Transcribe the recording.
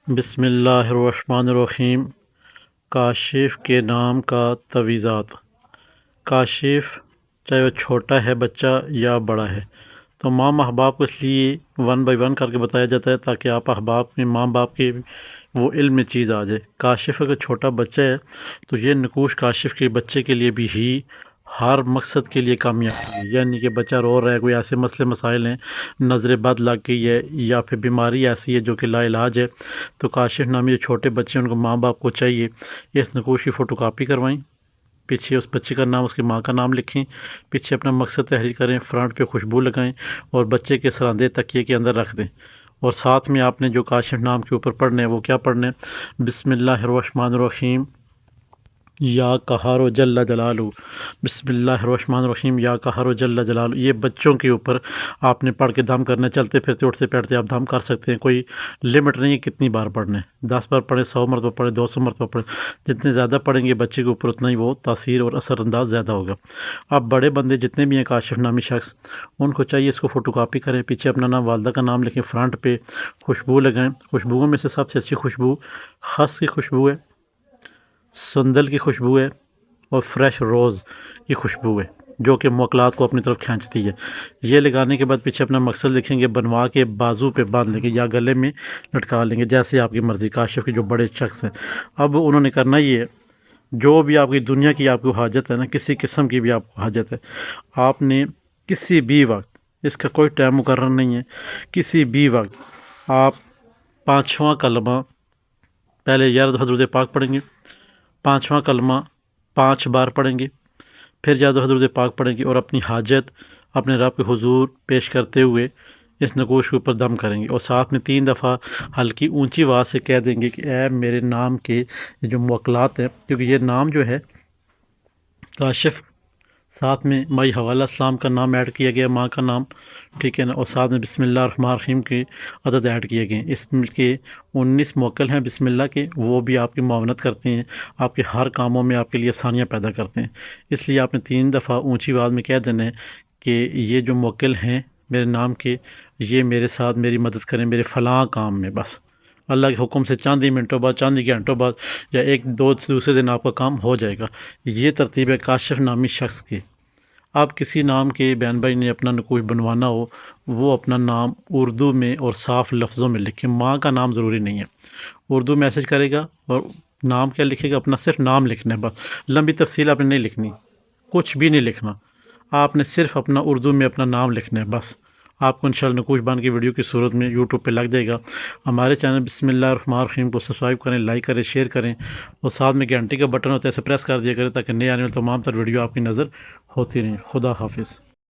بسم اللہ الرحمن الرحیم۔ کاشف کے نام کا تویزات۔ کاشف چاہے وہ چھوٹا ہے بچہ یا بڑا ہے، تو ماں احباب کو اس لیے 1 بائی 1 کر کے بتایا جاتا ہے تاکہ آپ احباب کے ماں باپ کے وہ علم میں چیز آ جائے۔ کاشف اگر چھوٹا بچہ ہے تو یہ نقوش کاشف کے بچے کے لیے بھی ہی ہر مقصد کے لیے کامیاب ہے، یعنی کہ بچہ رو رہا ہے، کوئی ایسے مسئلے مسائل ہیں، نظر بد لگ گئی ہے یا پھر بیماری ایسی ہے جو کہ لا علاج ہے، تو کاشف نامی جو چھوٹے بچے ہیں ان کو ماں باپ کو چاہیے اس نقوش کی فوٹو کاپی کروائیں، پیچھے اس بچے کا نام، اس کی ماں کا نام لکھیں، پیچھے اپنا مقصد تحریر کریں، فرنٹ پہ خوشبو لگائیں اور بچے کے سراندے تکیے کے اندر رکھ دیں، اور ساتھ میں آپ نے جو کاشف نام کے اوپر پڑھنا ہے وہ کیا پڑھنا ہے؟ بسم اللہ الرحمن الرحیم یا قہار و جل جلالہ، بسم اللہ الرحمن الرحیم یا قہار و جل جلالہ۔ یہ بچوں کے اوپر آپ نے پڑھ کے دم کرنا ہے، چلتے پھرتے اٹھتے بیٹھتے آپ دم کر سکتے ہیں، کوئی لمٹ نہیں ہے کتنی بار پڑھنا ہے، 10 بار پڑھیں، 100 مرتبہ پڑھیں، 200 مرتبہ پڑھیں، جتنے زیادہ پڑھیں گے بچے کے اوپر اتنا ہی وہ تاثیر اور اثر انداز زیادہ ہوگا۔ اب بڑے بندے جتنے بھی ہیں کاشف نامی شخص، ان کو چاہیے اس کو فوٹو کاپی کریں، پیچھے اپنا نام، والدہ کا نام لکھیں، فرنٹ پہ خوشبو لگائیں۔ خوشبوؤں میں سے سب سے اچھی خوشبو خس کی خوشبو ہے، سندل کی خوشبو ہے اور فریش روز کی خوشبو ہے جو کہ موکلات کو اپنی طرف کھینچتی ہے۔ یہ لگانے کے بعد پیچھے اپنا مقصد لکھیں گے، بنوا کے بازو پہ باندھ لیں گے یا گلے میں لٹکا لیں گے، جیسے آپ کی مرضی۔ کاشف کے جو بڑے شخص ہیں اب انہوں نے کرنا یہ ہے، جو بھی آپ کی دنیا کی آپ کو حاجت ہے نا، کسی قسم کی بھی آپ کو حاجت ہے، آپ نے کسی بھی وقت، اس کا کوئی ٹائم مقرر نہیں ہے، کسی بھی وقت آپ 5واں کلمہ پہلے یا حضرت پاک پڑھیں گے، 5واں کلمہ 5 بار پڑھیں گے، پھر یا حضرت پاک پڑھیں گے اور اپنی حاجت اپنے رب کے حضور پیش کرتے ہوئے اس نقوش کے اوپر دم کریں گے، اور ساتھ میں 3 دفعہ ہلکی اونچی آواز سے کہہ دیں گے کہ اے میرے نام کے جو موکلات ہیں، کیونکہ یہ نام جو ہے کاشف، ساتھ میں مائی حوالہ السلام کا نام ایڈ کیا گیا، ماں کا نام، ٹھیک ہے نا، اور ساتھ میں بسم اللہ الرحمن الرحیم کے عدد ایڈ کیے گئے ہیں۔ اس کے 19 موکل ہیں بسم اللہ کے، وہ بھی آپ کی معاونت کرتے ہیں، آپ کے ہر کاموں میں آپ کے لیے آسانیاں پیدا کرتے ہیں، اس لیے آپ نے 3 دفعہ اونچی آواز میں کہہ دینا ہے کہ یہ جو موکل ہیں میرے نام کے، یہ میرے ساتھ میری مدد کریں میرے فلاں کام میں، بس اللہ کے حکم سے چاند ہی منٹوں بعد، چاند ہی گھنٹوں بعد یا 1-2 دوسرے دن آپ کا کام ہو جائے گا۔ یہ ترتیب ہے کاشف نامی شخص کی۔ اب کسی نام کے بیان بھائی نے اپنا نقوش بنوانا ہو، وہ اپنا نام اردو میں اور صاف لفظوں میں لکھیں، ماں کا نام ضروری نہیں ہے، اردو میسج کرے گا اور نام کیا لکھے گا، اپنا صرف نام لکھنا ہے بس، لمبی تفصیل آپ نے نہیں لکھنی، کچھ بھی نہیں لکھنا، آپ نے صرف اپنا اردو میں اپنا نام لکھنا ہے بس، آپ کو انشاءاللہ نقوش بان کی ویڈیو کی صورت میں یوٹیوب پہ لگ جائے گا۔ ہمارے چینل بسم اللہ الرحمن الرحیم کو سبسکرائب کریں، لائک کریں، شیئر کریں، اور ساتھ میں گھنٹی کا بٹن ہوتا ہے اسے پریس کر دیا کریں تاکہ نئے آنے والے تمام تر ویڈیو آپ کی نظر ہوتی رہیں۔ خدا حافظ۔